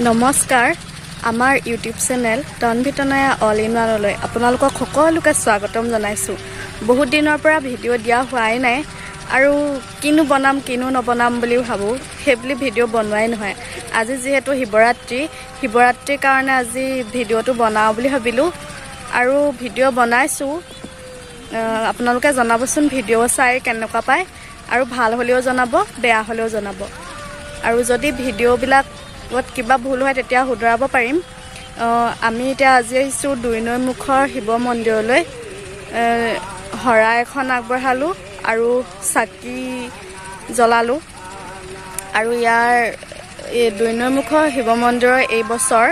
নমস্কাৰ আমাৰ YouTube channel Tanvi Tanaya all in ওৱানলৈ আপোনালোকক সকলোকে স্বাগতম জনাইছোঁ। বহুত দিনৰ পৰা ভিডিঅ' দিয়া হোৱাই নাই আৰু কিনো বনাম কিনো নবনাম বুলি ভাবোঁ, সেইবুলি ভিডিঅ' বনোৱাই নহয়। আজি যিহেতু শিৱৰাত্ৰিৰ কাৰণে আজি ভিডিঅ'টো বনাওঁ বুলি ভাবিলোঁ আৰু ভিডিঅ' বনাইছোঁ। আপোনালোকে জনাবচোন ভিডিঅ' চাই কেনেকুৱা পায়, আৰু ভাল হ'লেও জনাব, বেয়া হ'লেও জনাব। আৰু যদি ভিডিঅ'বিলাক কিবা ভুল হয় তেতিয়া শুধৰাব পাৰিম। আমি এতিয়া আজি আহিছোঁ 2 নৈ মুখৰ শিৱ মন্দিৰলৈ। শৰাই এখন আগবঢ়ালোঁ আৰু চাকি জ্বলালোঁ। আৰু ইয়াৰ এই 2 নৈ মুখৰ শিৱ মন্দিৰৰ এই বছৰ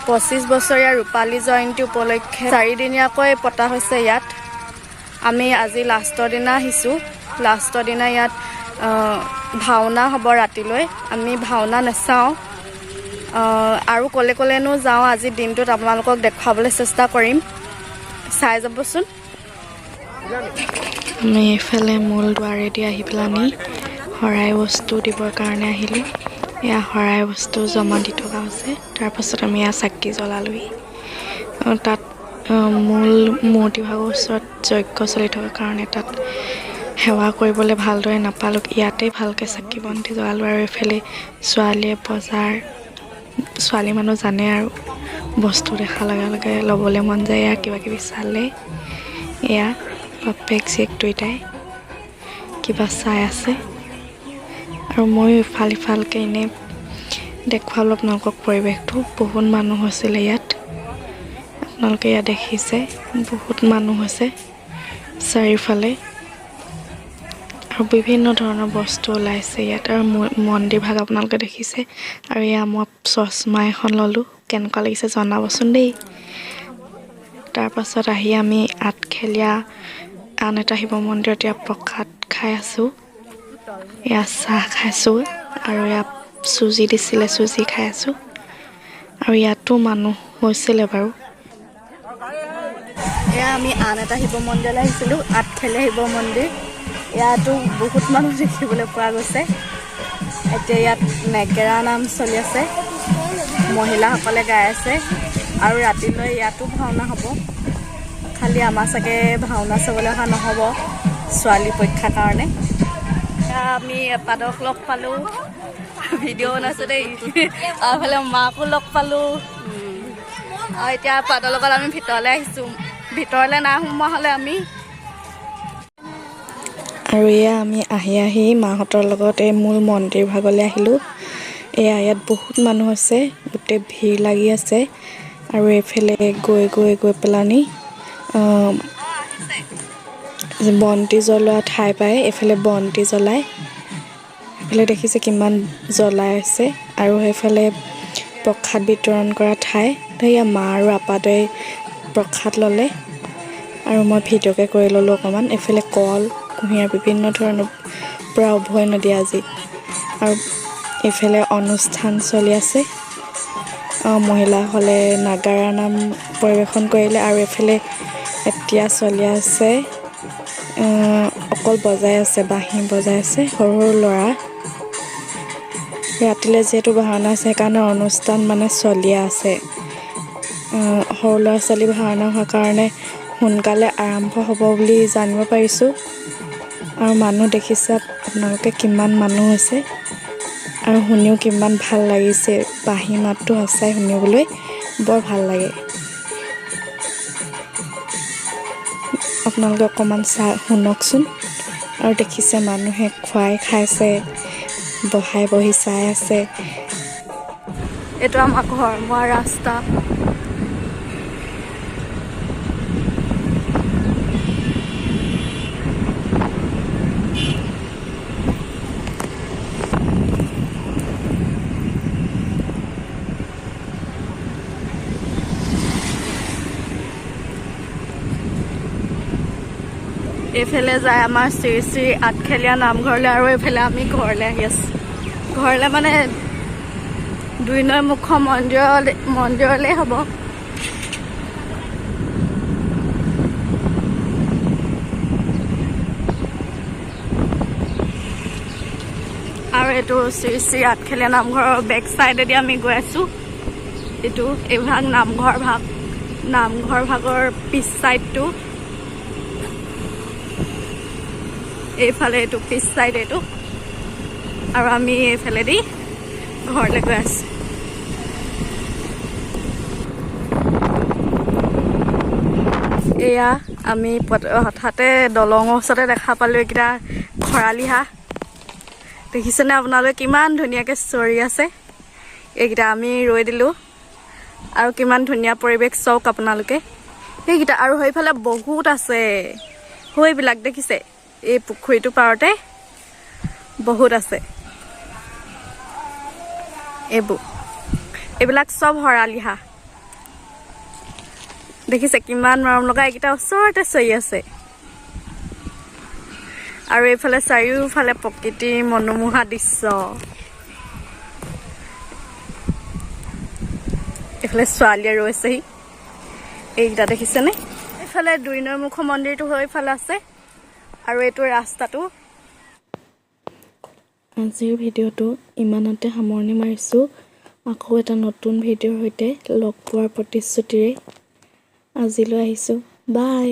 25 বছৰীয়া ৰূপালী জয়ন্তী উপলক্ষে 4 দিনীয়াকৈ পতা হৈছে ইয়াত। আমি আজি লাষ্টৰ দিনা আহিছোঁ। লাষ্টৰ দিনা ইয়াত ভাওনা হ'ব ৰাতিলৈ। আমি ভাওনা নাচাওঁ আৰু ক'লেনো যাওঁ। আজি দিনটোত আপোনালোকক দেখুৱাবলৈ চেষ্টা কৰিম, চাই যাবচোন। আমি এইফালে মূল দুৱাৰেদি আহি পেলানি শৰাই বস্তু দিবৰ কাৰণে আহিলোঁ। এয়া শৰাই বস্তু জমা দি থকা হৈছে। তাৰপাছত আমি এয়া চাকি জ্বলালোহি। তাত মূল মূৰ্তিভাগৰ ওচৰত যজ্ঞ চলি থকাৰ কাৰণে তাত সেৱা কৰিবলৈ ভালদৰে নাপালোঁ। ইয়াতেই ভালকৈ চাকি বন্তি জ্বলালোঁ। আৰু এইফালে ছোৱালীয়ে বজাৰ, ছোৱালী মানুহ জানে আৰু বস্তু দেখাৰ লগে লগে ল'বলৈ মন যায়। এয়া কিবাকিবি চালে। এয়া বাপেক জীয়েক দুয়োটাই কিবা চাই আছে আৰু ময়ো ইফালকৈ এনেই দেখুৱালোঁ আপোনালোকক পৰিৱেশটো। বহুত মানুহ হৈছিলে ইয়াত, আপোনালোকে ইয়াত দেখিছে বহুত মানুহ হৈছে চাৰিওফালে। আৰু বিভিন্ন ধৰণৰ বস্তু ওলাইছে ইয়াত। আৰু মন্দিৰ ভাগ আপোনালোকে দেখিছে। আৰু এয়া মই চশমা এখন ল'লোঁ, কেনেকুৱা লাগিছে জনাবচোন দেই। তাৰপাছত আহি আমি আঠখেলীয়া আন এটা শিৱ মন্দিৰত এয়া প্ৰসাদ খাই আছোঁ। এয়া চাহ খাইছোঁ আৰু এয়া চুজি দিছিলে, চুজি খাই আছোঁ। আৰু ইয়াতো মানুহ হৈছিলে বাৰু। এয়া আমি আন এটা শিৱ মন্দিৰলৈ আহিছিলোঁ, আঠখেলীয়া শিৱ মন্দিৰ। ইয়াতো বহুত মানুহ দেখিবলৈ পোৱা গৈছে। এতিয়া ইয়াত নেগেৰা নাম চলি আছে, মহিলাসকলে গাই আছে। আৰু ৰাতিলৈ ইয়াতো ভাওনা হ'ব। খালি আমাৰ চাগে ভাওনা চাবলৈ অহা নহ'ব ছোৱালী পৰীক্ষাৰ কাৰণে। আমি এপাদক লগ পালোঁ, ভিডিঅ' বনাইছোঁ দেই। আৰু এইফালে মাকো লগ পালোঁ। আৰু এতিয়া পাদৰ লগত আমি ভিতৰলৈ আহিছোঁ। ভিতৰলৈ নাই সোমোৱা হ'লে আমি। আৰু এয়া আমি আহি মাহঁতৰ লগত এই মূল মন্দিৰ ভাগলৈ আহিলোঁ। ইয়াত বহুত মানুহ আছে, গোটেই ভিৰ লাগি আছে। আৰু এইফালে গৈ পেলানি বন্তি জ্বলোৱা ঠাই পায়। এইফালে বন্তি জ্বলায়, এইফালে দেখিছে কিমান জ্বলাই আছে। আৰু সেইফালে প্ৰসাদ বিতৰণ কৰা ঠাই। এয়া মা আৰু আপাটোৱে প্ৰসাদ ল'লে আৰু মই ভিডিঅ'কে কৰি ল'লোঁ অকণমান। এইফালে কল, কুঁহিয়াৰ বিভিন্ন ধৰণৰ পূৰা উভৈ নদী আজি। আৰু এইফালে অনুষ্ঠান চলি আছে। মহিলাসকলে নাগাৰা নাম পৰিৱেশন কৰিলে। আৰু এইফালে এতিয়া চলি আছে অকল বজাই আছে, বাঁহী বজাই আছে সৰু সৰু ল'ৰা। ৰাতিলৈ যিহেতু ভাওনা আছে সেইকাৰণে অনুষ্ঠান মানে চলিয়ে আছে। সৰু ল'ৰা ছোৱালী ভাওনা হোৱাৰ কাৰণে সোনকালে আৰম্ভ হ'ব বুলি জানিব পাৰিছোঁ। আৰু মানুহ দেখিছে আপোনালোকে কিমান মানুহ হৈছে, আৰু শুনিও কিমান ভাল লাগিছে। বাঁহী মাতটো সঁচাই শুনিবলৈ বৰ ভাল লাগে। আপোনালোকে অকণমান শুনকচোন। আৰু দেখিছে মানুহে খাইছে, বহি চাই আছে। এইটো আমাৰ ঘৰ মোৱা ৰাস্তা। এইফালে যায় আমাৰ শ্ৰী শ্ৰী আঠখেলীয়া নামঘৰলৈ। আৰু এইফালে আমি ঘৰলৈ আহি আছোঁ। ঘৰলৈ মানে 2 নৈ মুখৰ মন্দিৰলৈ হ'ব। আৰু আৰু এইটো শ্ৰী শ্ৰী আঠখেলীয়া নামঘৰৰ বেক চাইডেদি আমি গৈ আছোঁ এইটো এইভাগ নামঘৰ ভাগৰ পিছ চাইডটো এইফালে এইটো পিছ চাইড এইটো আৰু আমি এইফালেদি ঘৰলৈ গৈ আছোঁ এয়া আমি হঠাতে দলঙৰ ওচৰতে দেখা পালোঁ এইকেইটা খৰালি হাঁহ দেখিছেনে আপোনালোকে কিমান ধুনীয়াকৈ চৰি আছে এইকেইটা আমি ৰৈ দিলোঁ আৰু কিমান ধুনীয়া পৰিৱেশ চাওক আপোনালোকে সেইকেইটা আৰু সেইফালে বহুত আছে সেইবিলাক দেখিছে এই পুখুৰীটোৰ পাৰতে বহুত আছে এইবিলাক চব হৰালি হাঁহ দেখিছে কিমান মৰম লগা এইকেইটা ওচৰতে চৰি আছে আৰু এইফালে চাৰিওফালে প্ৰকৃতিৰ মনোমোহা দৃশ্য এইফালে ছোৱালীয়ে ৰৈছেহি এইকেইটা দেখিছেনে এইফালে 2 নং মুখ মন্দিৰটো সেইফালে আছে আৰু এইটো ৰাস্তাটো আজিৰ ভিডিঅ'টো ইমানতে সামৰণি মাৰিছোঁ আকৌ এটা নতুন ভিডিঅ'ৰ সৈতে লগ পোৱাৰ প্ৰতিশ্ৰুতিৰে আজিলৈ আহিছোঁ বাই